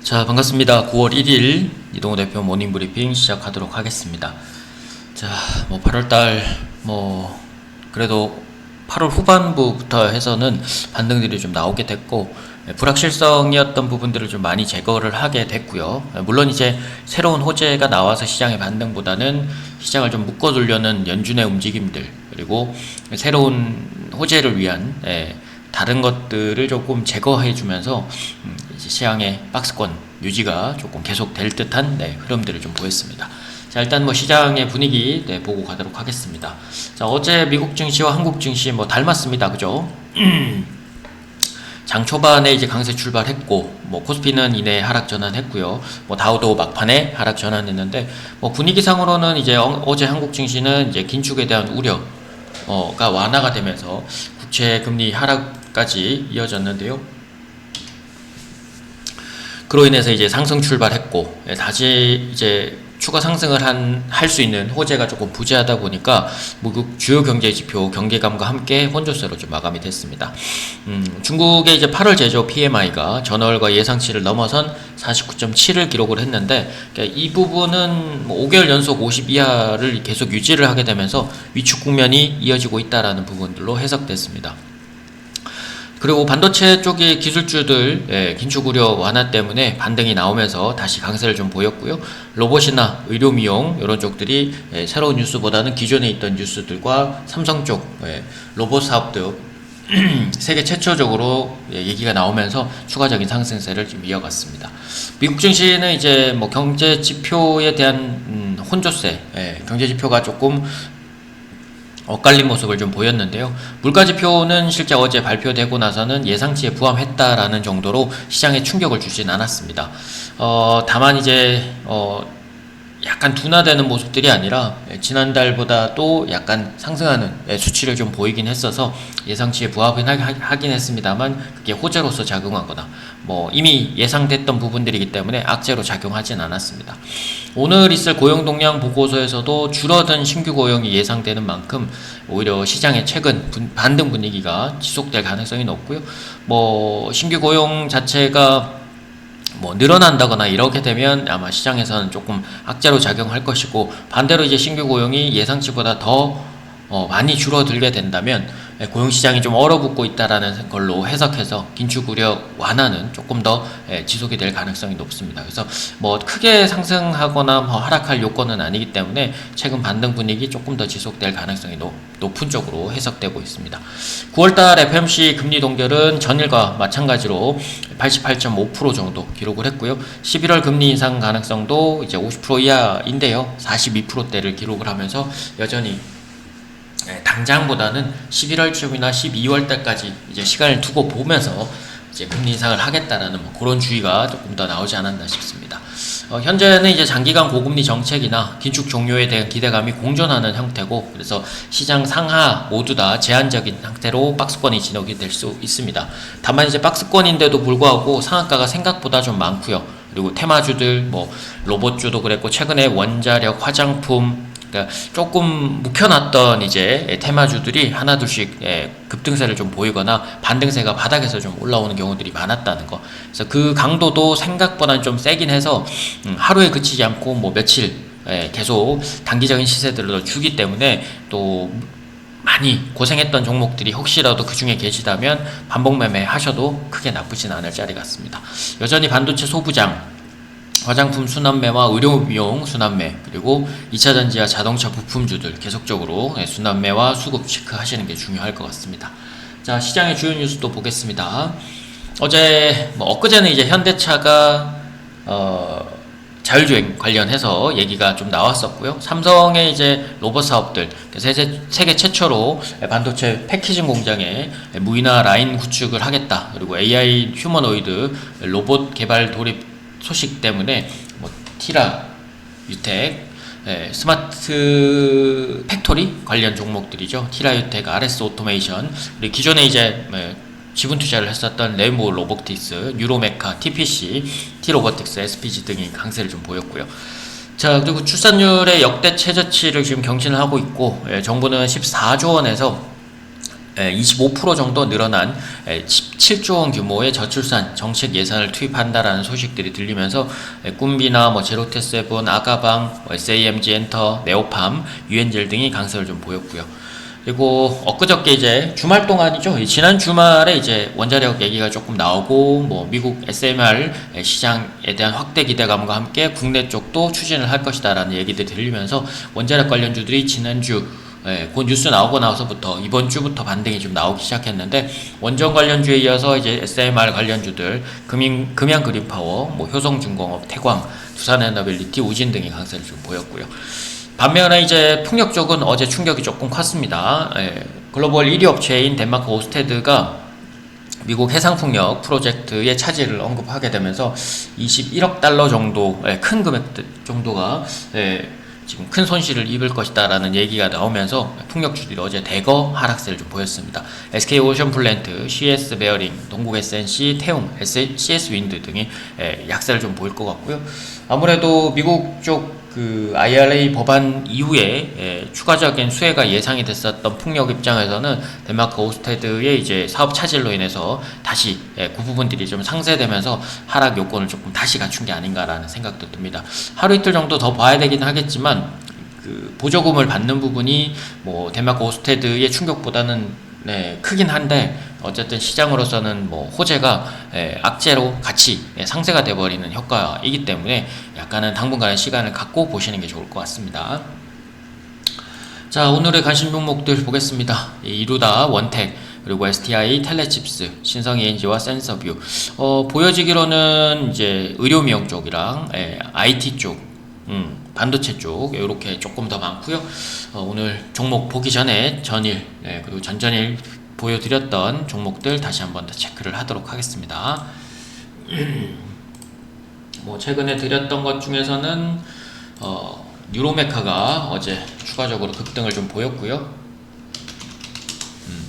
자, 반갑습니다. 9월 1일 이동호 대표 모닝 브리핑 시작하도록 하겠습니다. 자, 8월달, 그래도 8월 후반부부터 해서는 반등들이 좀 나오게 됐고, 불확실성이었던 부분들을 좀 많이 제거를 하게 됐고요. 물론 이제 새로운 호재가 나와서 시장의 반등보다는 시장을 좀 묶어두려는 연준의 움직임들, 그리고 새로운 호재를 위한 다른 것들을 조금 제거해주면서 시장의 박스권 유지가 조금 계속될 듯한 흐름들을 좀 보였습니다. 자, 일단 시장의 분위기 보고 가도록 하겠습니다. 자, 어제 미국 증시와 한국 증시 닮았습니다. 그죠? 장 초반에 이제 강세 출발했고, 코스피는 이내 하락 전환했고요. 다우도 막판에 하락 전환했는데, 분위기상으로는 이제 어제 한국 증시는 이제 긴축에 대한 우려가 완화가 되면서 국채 금리 하락까지 이어졌는데요. 그로 인해서 이제 상승 출발했고, 다시 이제 추가 상승을 할 수 있는 호재가 조금 부재하다 보니까 미국 주요 경제 지표 경계감과 함께 혼조세로 좀 마감이 됐습니다. 중국의 이제 8월 제조 PMI가 전월과 예상치를 넘어선 49.7을 기록을 했는데, 이 부분은 5개월 연속 50 이하를 계속 유지를 하게 되면서 위축 국면이 이어지고 있다라는 부분들로 해석됐습니다. 그리고 반도체 쪽의 기술주들 긴축 우려 완화 때문에 반등이 나오면서 다시 강세를 좀 보였고요. 로봇이나 의료미용 이런 쪽들이 새로운 뉴스보다는 기존에 있던 뉴스들과 삼성 쪽 로봇 사업도 세계 최초적으로 얘기가 나오면서 추가적인 상승세를 좀 이어갔습니다. 미국 증시는 이제 경제 지표에 대한 혼조세, 경제 지표가 조금 엇갈린 모습을 좀 보였는데요. 물가 지표는 실제 어제 발표되고 나서는 예상치에 부합했다라는 정도로 시장에 충격을 주진 않았습니다. 다만 이제 약간 둔화되는 모습들이 아니라 지난달보다 또 약간 상승하는 수치를 좀 보이긴 했어서 예상치에 부합은 하긴 했습니다만 그게 호재로서 작용하거나 이미 예상됐던 부분들이기 때문에 악재로 작용하진 않았습니다. 오늘 있을 고용 동향 보고서에서도 줄어든 신규 고용이 예상되는 만큼 오히려 시장의 최근 반등 분위기가 지속될 가능성이 높고요. 신규 고용 자체가 늘어난다거나 이렇게 되면 아마 시장에서는 조금 악재로 작용할 것이고, 반대로 이제 신규 고용이 예상치보다 더 많이 줄어들게 된다면 고용시장이 좀 얼어붙고 있다라는 걸로 해석해서 긴축 우려 완화는 조금 더 지속이 될 가능성이 높습니다. 그래서 크게 상승하거나 하락할 요건은 아니기 때문에 최근 반등 분위기 조금 더 지속될 가능성이 높은 쪽으로 해석되고 있습니다. 9월달 FOMC 금리 동결은 전일과 마찬가지로 88.5% 정도 기록을 했고요. 11월 금리 인상 가능성도 이제 50% 이하인데요. 42%대를 기록을 하면서 여전히 당장보다는 11월쯤이나 12월 때까지 이제 시간을 두고 보면서 이제 금리 인상을 하겠다라는 그런 주의가 조금 더 나오지 않았나 싶습니다. 현재는 이제 장기간 고금리 정책이나 긴축 종료에 대한 기대감이 공존하는 형태고, 그래서 시장 상하 모두 다 제한적인 상태로 박스권이 진행이 될 수 있습니다. 다만 이제 박스권인데도 불구하고 상한가가 생각보다 좀 많고요. 그리고 테마주들 로봇주도 그랬고, 최근에 원자력, 화장품, 조금 묵혀놨던 이제 테마주들이 하나둘씩 급등세를 좀 보이거나 반등세가 바닥에서 좀 올라오는 경우들이 많았다는 거. 그래서 그 강도도 생각보다는 좀 세긴 해서 하루에 그치지 않고 며칠 계속 단기적인 시세들을 주기 때문에 또 많이 고생했던 종목들이 혹시라도 그 중에 계시다면 반복 매매 하셔도 크게 나쁘진 않을 자리 같습니다. 여전히 반도체 소부장, 화장품 순환매와 의료미용 순환매, 그리고 2차전지와 자동차 부품주들 계속적으로 순환매와 수급 체크하시는 게 중요할 것 같습니다. 자, 시장의 주요 뉴스도 보겠습니다. 엊그제는 이제 현대차가 자율주행 관련해서 얘기가 좀 나왔었고요. 삼성의 이제 로봇 사업들, 세계 최초로 반도체 패키징 공장에 무인화 라인 구축을 하겠다. 그리고 AI 휴머노이드 로봇 개발 돌입 소식 때문에 티라, 유텍, 스마트 팩토리 관련 종목들이죠. 티라, 유텍, RS 오토메이션, 그리고 기존에 이제 지분 투자를 했었던 레인보우 로보틱스, 뉴로메카, TPC, T로보틱스, SPG 등이 강세를 좀 보였고요. 자, 그리고 출산율의 역대 최저치를 지금 경신을 하고 있고, 정부는 14조 원에서 25% 정도 늘어난 17조 원 규모의 저출산 정책 예산을 투입한다라는 소식들이 들리면서 꿈비나 제로테세븐, 아가방, SAMG 엔터, 네오팜, 유엔젤 등이 강세를 좀 보였고요. 그리고 엊그저께 이제 주말 동안이죠. 지난 주말에 이제 원자력 얘기가 조금 나오고 미국 SMR 시장에 대한 확대 기대감과 함께 국내 쪽도 추진을 할 것이다라는 얘기들이 들리면서 원자력 관련주들이 지난주 그 뉴스 나오고 나서부터 이번 주부터 반등이 좀 나오기 시작했는데, 원전 관련주에 이어서 이제 SMR 관련주들 금양 그린파워, 효성중공업, 태광, 두산에너빌리티, 우진 등이 강세를 좀 보였고요. 반면에 이제 풍력 쪽은 어제 충격이 조금 컸습니다. 글로벌 1위 업체인 덴마크 오스테드가 미국 해상풍력 프로젝트의 차질을 언급하게 되면서 21억 달러 정도, 큰 금액 정도가 지금 큰 손실을 입을 것이다 라는 얘기가 나오면서 풍력주들이 어제 대거 하락세를 좀 보였습니다. SK 오션플랜트, CS 베어링, 동국 SNC, 태움, CS 윈드 등이 약세를 좀 보일 것 같고요. 아무래도 미국 쪽 IRA 법안 이후에 추가적인 수혜가 예상이 됐었던 풍력 입장에서는 덴마크 오스테드의 이제 사업 차질로 인해서 다시 그 부분들이 좀 상쇄되면서 하락 요건을 조금 다시 갖춘 게 아닌가라는 생각도 듭니다. 하루 이틀 정도 더 봐야 되긴 하겠지만 보조금을 받는 부분이 덴마크 오스테드의 충격보다는 크긴 한데, 어쨌든 시장으로서는 호재가 악재로 같이 상쇄가 돼버리는 효과이기 때문에 약간은 당분간의 시간을 갖고 보시는 게 좋을 것 같습니다. 자, 오늘의 관심 종목들 보겠습니다. 이루다, 원택, 그리고 STI, 텔레칩스, 신성ENG와 센서뷰. 보여지기로는 이제 의료미용 쪽이랑 IT 쪽, 반도체 쪽 이렇게 조금 더 많고요. 오늘 종목 보기 전에 전일 그리고 전전일 보여드렸던 종목들 다시 한번 더 체크를 하도록 하겠습니다. 최근에 드렸던 것 중에서는 뉴로메카가 어제 추가적으로 급등을 좀 보였고요.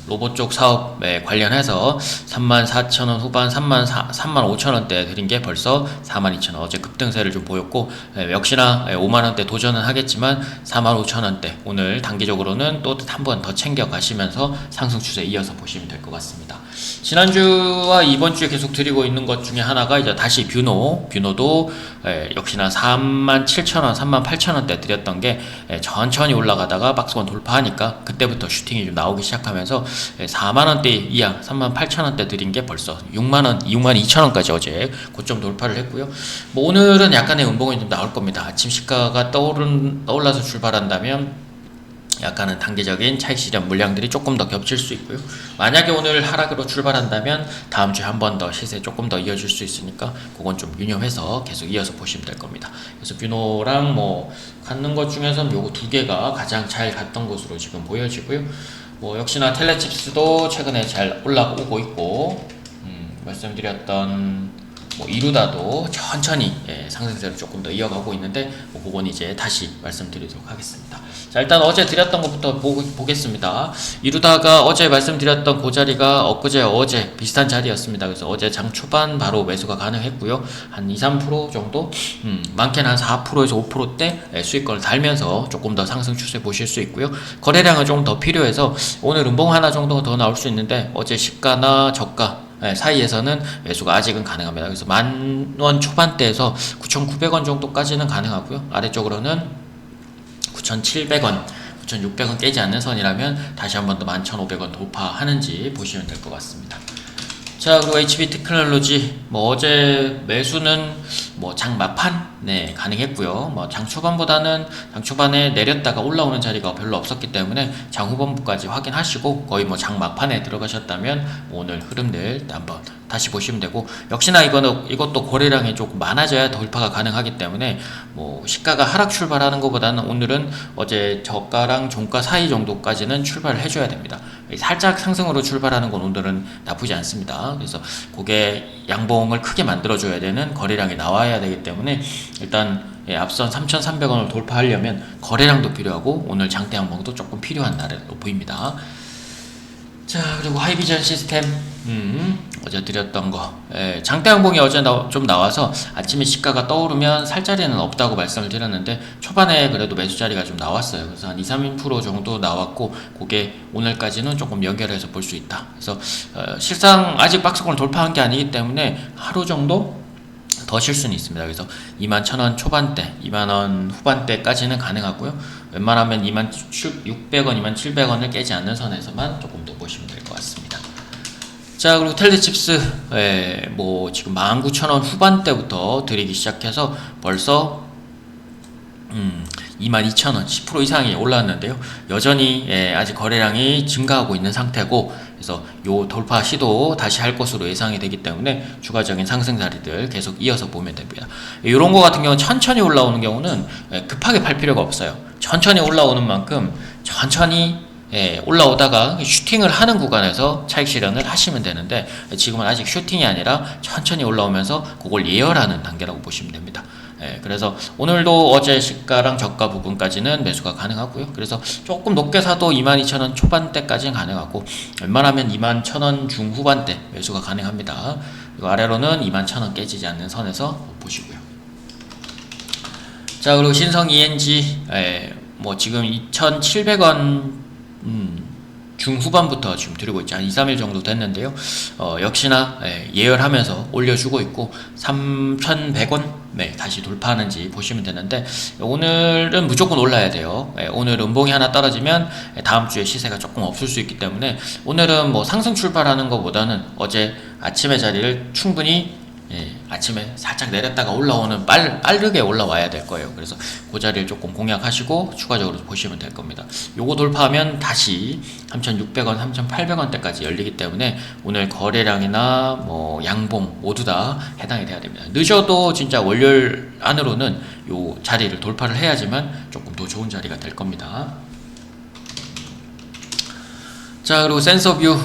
로봇 쪽 사업에 관련해서 34,000원 후반 35,000원대 드린 게 벌써 42,000원, 어제 급등세를 좀 보였고, 역시나 5만원대 도전은 하겠지만 45,000원대 오늘 단기적으로는 또 한 번 더 챙겨 가시면서 상승 추세 이어서 보시면 될 것 같습니다. 지난주와 이번주에 계속 드리고 있는 것 중에 하나가 이제 다시 뷰노도 역시나 37,000원 38,000원대 드렸던 게 천천히 올라가다가 박스권 돌파하니까 그때부터 슈팅이 좀 나오기 시작하면서 4만원대 이하 38,000원대 드린 게 벌써 6만원 62,000원까지 어제 고점 돌파를 했고요. 오늘은 약간의 음봉이 좀 나올 겁니다. 아침 시가가 떠올라서 출발한다면 약간은 단기적인 차익 실현 물량들이 조금 더 겹칠 수 있고요. 만약에 오늘 하락으로 출발한다면 다음 주에 한 번 더 시세 조금 더 이어줄 수 있으니까 그건 좀 유념해서 계속 이어서 보시면 될 겁니다. 그래서 뷰노랑 갖는 것 중에서는 요거 두 개가 가장 잘 갔던 것으로 지금 보여지고요. 역시나 텔레칩스도 최근에 잘 올라오고 있고, 말씀드렸던 이루다도 천천히 상승세를 조금 더 이어가고 있는데 그건 이제 다시 말씀드리도록 하겠습니다. 자, 일단 어제 드렸던 것부터 보겠습니다. 이루다가 어제 말씀드렸던 그 자리가 어제 비슷한 자리였습니다. 그래서 어제 장 초반 바로 매수가 가능했고요. 한 2-3% 정도, 많게는 한 4%에서 5%대 수익권을 달면서 조금 더 상승 추세 보실 수 있고요. 거래량은 좀 더 필요해서 오늘 음봉 하나 정도 더 나올 수 있는데 어제 시가나 저가 사이에서는 매수가 아직은 가능합니다. 그래서 10,000원 초반대에서 9,900원 정도까지는 가능하고요. 아래쪽으로는 9,700원, 9,600원 깨지 않는 선이라면 다시 한 번 더 11,500원 돌파하는지 보시면 될 것 같습니다. 자, 그리고 HB 테크놀로지 어제 매수는 장 막판 가능했고요. 장 초반보다는 장 초반에 내렸다가 올라오는 자리가 별로 없었기 때문에 장 후반부까지 확인하시고 거의 장 막판에 들어가셨다면 오늘 흐름들 한번 다시 보시면 되고, 역시나 이것도 거래량이 조금 많아져야 돌파가 가능하기 때문에 시가가 하락 출발하는 것보다는 오늘은 어제 저가랑 종가 사이 정도까지는 출발을 해줘야 됩니다. 살짝 상승으로 출발하는 건 오늘은 나쁘지 않습니다. 그래서 그게 양봉을 크게 만들어줘야 되는 거래량이 나와야 되기 때문에 일단 앞선 3,300원을 돌파하려면 거래량도 필요하고 오늘 장대 양봉도 조금 필요한 날로 보입니다. 자, 그리고 하이비전 시스템, 어제 드렸던 거. 장대 항봉이 어제 좀 나와서 아침에 시가가 떠오르면 살 자리는 없다고 말씀을 드렸는데, 초반에 그래도 매수 자리가 좀 나왔어요. 그래서 한 2-3% 정도 나왔고, 그게 오늘까지는 조금 연결해서 볼 수 있다. 그래서, 실상 아직 박스권을 돌파한 게 아니기 때문에 하루 정도 더 쉴 수는 있습니다. 그래서 21,000원 초반대, 2만원 후반대까지는 가능하고요. 웬만하면 26,600원, 27,000원을 깨지 않는 선에서만 조금 더 보시면 될 것 같습니다. 자, 그리고 텔레칩스, 뭐 지금 19,000원 후반대부터 들이기 시작해서 벌써 22,000원, 10% 이상이 올랐는데요. 여전히 아직 거래량이 증가하고 있는 상태고, 그래서 요 돌파 시도 다시 할 것으로 예상이 되기 때문에 추가적인 상승 자리들 계속 이어서 보면 됩니다. 이런 거 같은 경우는 천천히 올라오는 경우는 급하게 팔 필요가 없어요. 천천히 올라오는 만큼 천천히 올라오다가 슈팅을 하는 구간에서 차익 실현을 하시면 되는데, 지금은 아직 슈팅이 아니라 천천히 올라오면서 그걸 예열하는 단계라고 보시면 됩니다. 그래서 오늘도 어제 시가랑 저가 부분까지는 매수가 가능하고요. 그래서 조금 높게 사도 22,000원 초반대까지는 가능하고, 웬만하면 21,000원 중후반대 매수가 가능합니다. 그리고 아래로는 21,000원 깨지지 않는 선에서 보시고요. 자, 그리고 신성 ENG, 뭐 지금 2,700원 중후반부터 지금 드리고 있죠. 한 2-3일 정도 됐는데요. 역시나 예열하면서 올려주고 있고, 3,100원 다시 돌파하는지 보시면 되는데, 오늘은 무조건 올라야 돼요. 오늘 음봉이 하나 떨어지면 다음 주에 시세가 조금 없을 수 있기 때문에, 오늘은 뭐 상승 출발하는 것보다는 어제 아침의 자리를 충분히 아침에 살짝 내렸다가 올라오는 빠르게 올라와야 될 거예요. 그래서 그 자리를 조금 공략하시고 추가적으로 보시면 될 겁니다. 요거 돌파하면 다시 3,600원, 3,800원대까지 열리기 때문에 오늘 거래량이나 뭐 양봉 모두 다 해당이 돼야 됩니다. 늦어도 진짜 월요일 안으로는 요 자리를 돌파를 해야지만 조금 더 좋은 자리가 될 겁니다. 자, 그리고 센서뷰,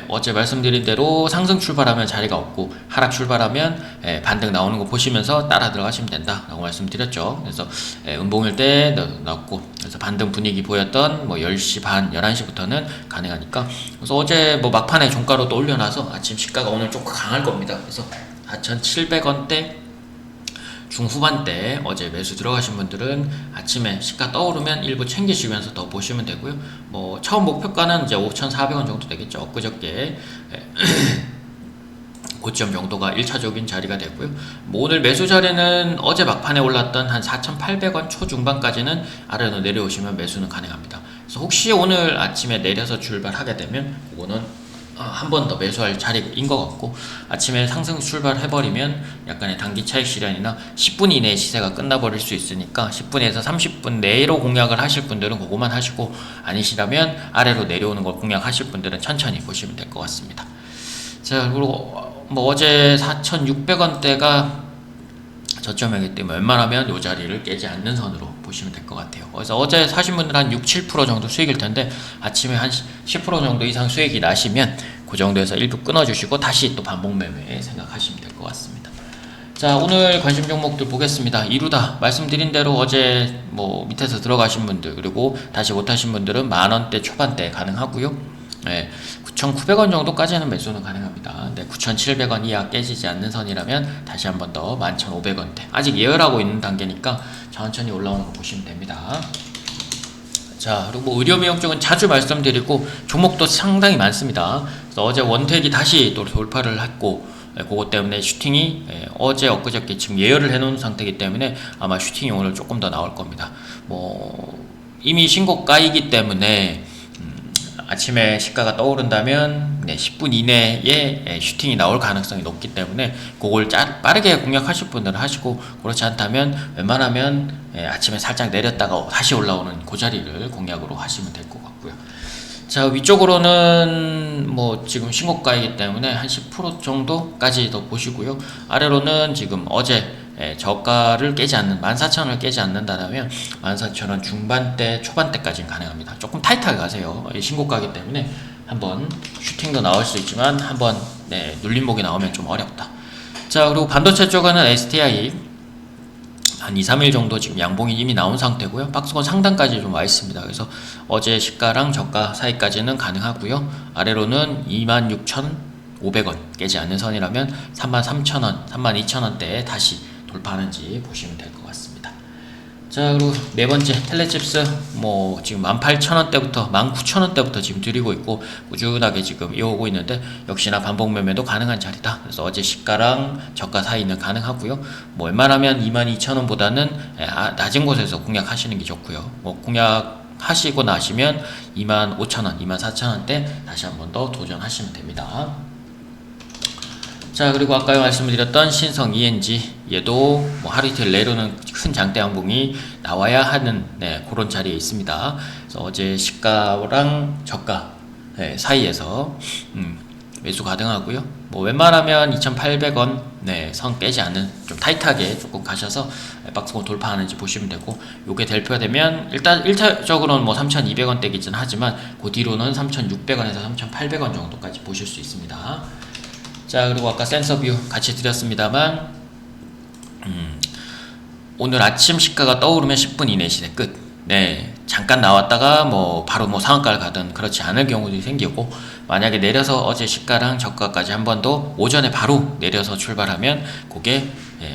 어제 말씀드린 대로 상승 출발하면 자리가 없고, 하락 출발하면 반등 나오는 거 보시면서 따라 들어가시면 된다 라고 말씀드렸죠. 그래서 음봉일 때 나왔고, 그래서 반등 분위기 보였던 뭐 10시 반, 11시부터는 가능하니까, 그래서 어제 뭐 막판에 종가로 또 올려놔서 아침 시가가 오늘 조금 강할 겁니다. 그래서 4,700원대 중후반대 어제 매수 들어가신 분들은 아침에 시가 떠오르면 일부 챙기시면서 더 보시면 되고요. 뭐 처음 목표가는 이제 5,400원 정도 되겠죠. 엊그저께 고점 정도가 1차적인 자리가 되고요. 뭐 오늘 매수 자리는 어제 막판에 올랐던 한 4,800원 초중반까지는 아래로 내려오시면 매수는 가능합니다. 그래서 혹시 오늘 아침에 내려서 출발하게 되면 그거는 한 번 더 매수할 자리인 것 같고, 아침에 상승 출발해버리면 약간의 단기 차익 실현이나 10분 이내에 시세가 끝나버릴 수 있으니까 10분에서 30분 내로 공략을 하실 분들은 그거만 하시고, 아니시라면 아래로 내려오는 걸 공략하실 분들은 천천히 보시면 될 것 같습니다. 자, 그리고 뭐 어제 4,600원대가 저점이기 때문에 웬만하면 이 자리를 깨지 않는 선으로 보시면 될 것 같아요. 그래서 어제 사신 분들 한 6-7% 정도 수익일 텐데, 아침에 한 10% 정도 이상 수익이 나시면 그 정도에서 일부 끊어주시고 다시 또 반복 매매 생각하시면 될 것 같습니다. 자, 오늘 관심 종목들 보겠습니다. 이루다 말씀드린 대로 어제 뭐 밑에서 들어가신 분들, 그리고 다시 못하신 분들은 만원대 초반대 가능하고요. 9,900원 정도까지는 매수는 가능합니다. 9,700원 이하 깨지지 않는 선이라면 다시 한 번 더 11,500원대, 아직 예열하고 있는 단계니까 천천히 올라오는 거 보시면 됩니다. 자, 그리고 뭐 의료미용 쪽은 자주 말씀드리고 종목도 상당히 많습니다. 그래서 어제 원택이 다시 또 돌파를 했고, 그것 때문에 슈팅이 어제 엊그저께 지금 예열을 해놓은 상태이기 때문에 아마 슈팅이 오늘 조금 더 나올 겁니다. 뭐 이미 신고가이기 때문에 아침에 시가가 떠오른다면 10분 이내에 슈팅이 나올 가능성이 높기 때문에 그걸 빠르게 공략하실 분들은 하시고, 그렇지 않다면 웬만하면 아침에 살짝 내렸다가 다시 올라오는 그 자리를 공략으로 하시면 될 것 같고요. 자, 위쪽으로는 뭐 지금 신고가이기 때문에 한 10% 정도까지 더 보시고요. 아래로는 지금 어제 저가를 깨지 않는 14,000원을 깨지 않는다면 14,000원 중반대 초반대까지는 가능합니다. 조금 타이트하게 가세요. 신고가이기 때문에 한번 슈팅도 나올 수 있지만 한번 눌림목이 나오면 좀 어렵다. 자, 그리고 반도체 쪽에는 STI 한 2, 3일 정도 지금 양봉이 이미 나온 상태고요. 박스권 상단까지 좀 와 있습니다. 그래서 어제 시가랑 저가 사이까지는 가능하고요. 아래로는 26,500원 깨지 않는 선이라면 33,000원, 32,000원대에 다시 돌파하는지 보시면 될 것 같습니다. 자, 그리고 네 번째 텔레칩스 뭐 지금 18,000원대부터 19,000원대부터 지금 드리고 있고 꾸준하게 지금 이어오고 있는데 역시나 반복 매매도 가능한 자리다. 그래서 어제 시가랑 저가 사이는 가능하고요. 뭐 웬만하면 22,000원보다는 낮은 곳에서 공략하시는 게 좋고요. 뭐 공략하시고 나시면 25,000원, 24,000원대 다시 한번 더 도전하시면 됩니다. 자, 그리고 아까 말씀을 드렸던 신성 ENG 얘도 뭐 하루 이틀 내로는 큰 장대 양봉이 나와야 하는 그런 자리에 있습니다. 그래서 어제 시가랑 저가 사이에서 매수 가능하고요. 뭐 웬만하면 2,800원 선 깨지 않는 좀 타이트하게 조금 가셔서 박스권 돌파하는지 보시면 되고, 요게 대표되면 일단 1차적으로는 뭐 3,200원대이긴 하지만 그 뒤로는 3,600원에서 3,800원 정도까지 보실 수 있습니다. 자, 그리고 아까 센서뷰 같이 드렸습니다만 오늘 아침 시가가 떠오르면 10분 이내 시세 끝. 잠깐 나왔다가 뭐 바로 뭐 상한가를 가든 그렇지 않을 경우도 생기고, 만약에 내려서 어제 시가랑 저가까지 한 번 더 오전에 바로 내려서 출발하면 그게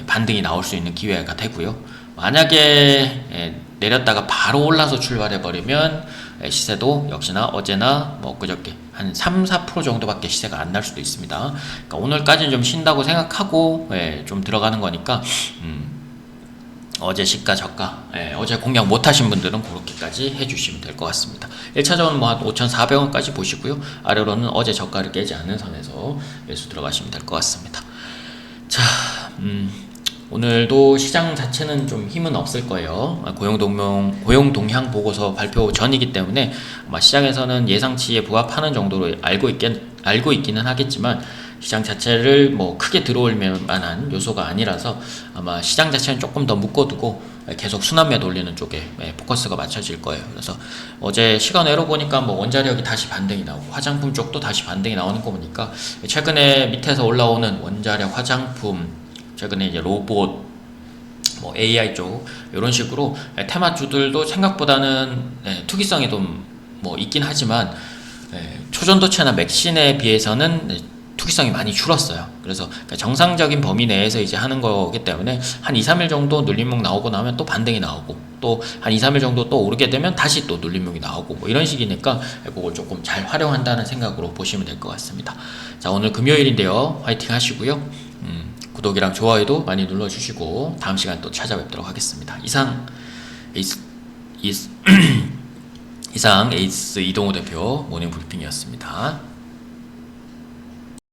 반등이 나올 수 있는 기회가 되고요. 만약에 내렸다가 바로 올라서 출발해 버리면 시세도 역시나 어제나 뭐 그저께 한 3, 4% 정도밖에 시세가 안 날 수도 있습니다. 그러니까 오늘까지는 좀 쉰다고 생각하고 좀 들어가는 거니까 어제 시가 저가 어제 공략 못하신 분들은 그렇게까지 해주시면 될 것 같습니다. 1차적으로는 뭐 한 5,400원까지 보시고요. 아래로는 어제 저가를 깨지 않는 선에서 매수 들어가시면 될 것 같습니다. 자, 오늘도 시장 자체는 좀 힘은 없을 거예요. 고용 동향 보고서 발표 전이기 때문에 아마 시장에서는 예상치에 부합하는 정도로 알고 있기는 하겠지만, 시장 자체를 뭐 크게 들어올 만한 요소가 아니라서 아마 시장 자체는 조금 더 묶어두고 계속 순환매 돌리는 쪽에 포커스가 맞춰질 거예요. 그래서 어제 시간외로 보니까 뭐 원자력이 다시 반등이 나오고 화장품 쪽도 다시 반등이 나오는 거 보니까 최근에 밑에서 올라오는 원자력, 화장품, 최근에 이제 로봇, 뭐 AI 쪽 이런 식으로 테마주들도 생각보다는 투기성이 좀 뭐 있긴 하지만 초전도체나 맥신에 비해서는 투기성이 많이 줄었어요. 그래서 정상적인 범위 내에서 이제 하는 거기 때문에 한 2, 3일 정도 눌림목 나오고 나면 또 반등이 나오고, 또 한 2, 3일 정도 또 오르게 되면 다시 또 눌림목이 나오고, 뭐 이런 식이니까 그걸 조금 잘 활용한다는 생각으로 보시면 될 것 같습니다. 자, 오늘 금요일인데요. 화이팅 하시고요. 구독이랑 좋아요도 많이 눌러주시고 다음 시간에 또 찾아뵙도록 하겠습니다. 이상 에이스 이동호 대표 모닝 브리핑이었습니다.